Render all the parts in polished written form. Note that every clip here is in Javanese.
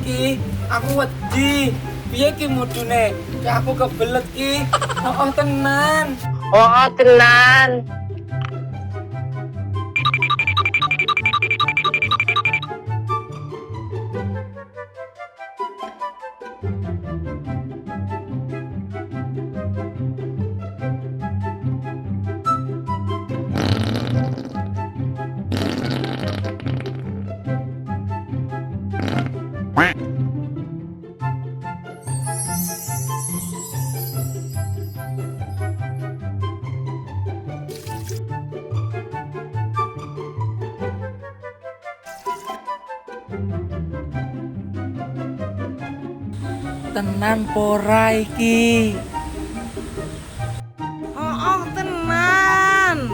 ki, aku wedi. Piye ki mudune? Ki aku kebelet ki. Oh tenan. Oh, tenan. Tenan pora iki. Oh, tenan.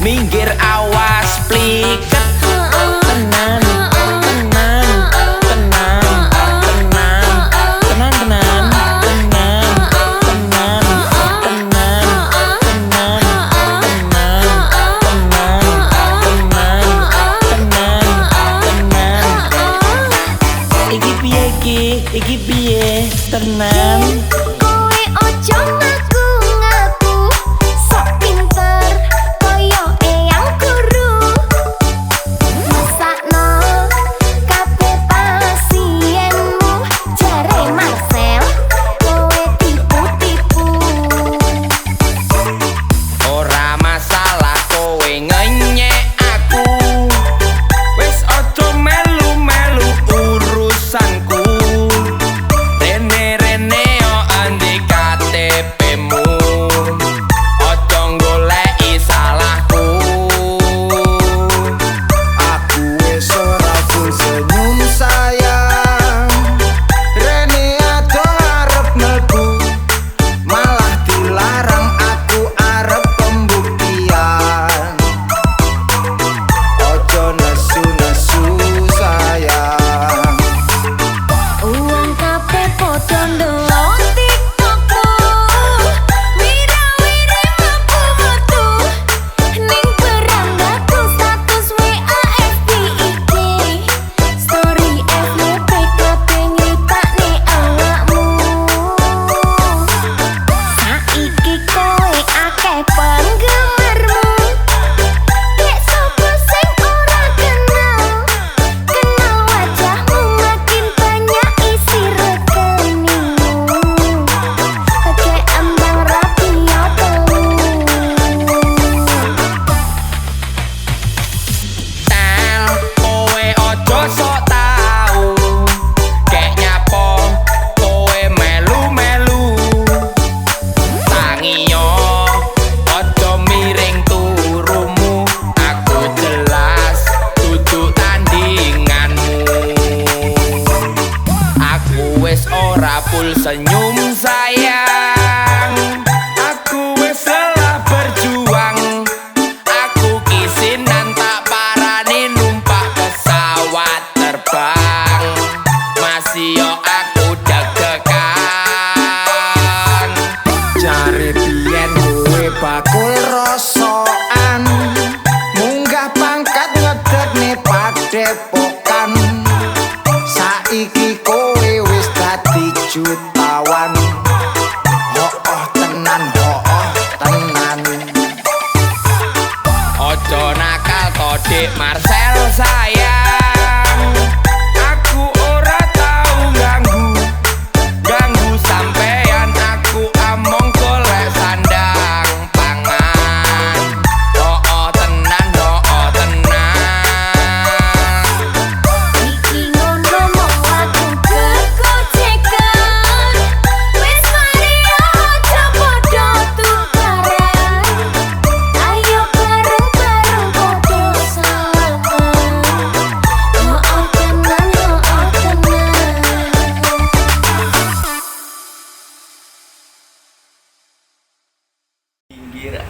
Minggir awas pliket. Tenan, tenan, tenan, tenan, tenan, tenan, tenan, tenan, tenan, tenan. Iki piye ki? Iki piye? Tenan. Kowe ojo ngaku-ngaku sok pinter koyo eyang guru. Masakno kabeh pasienmu jare Marcel kowe tipu-tipu. Ora masalah kowe ngenyek aku. Wis ojo melu-melu urusanku. Rene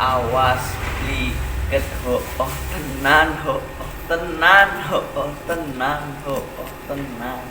awas liket ho oh tenan ho oh tenan ho oh tenan ho oh tenan.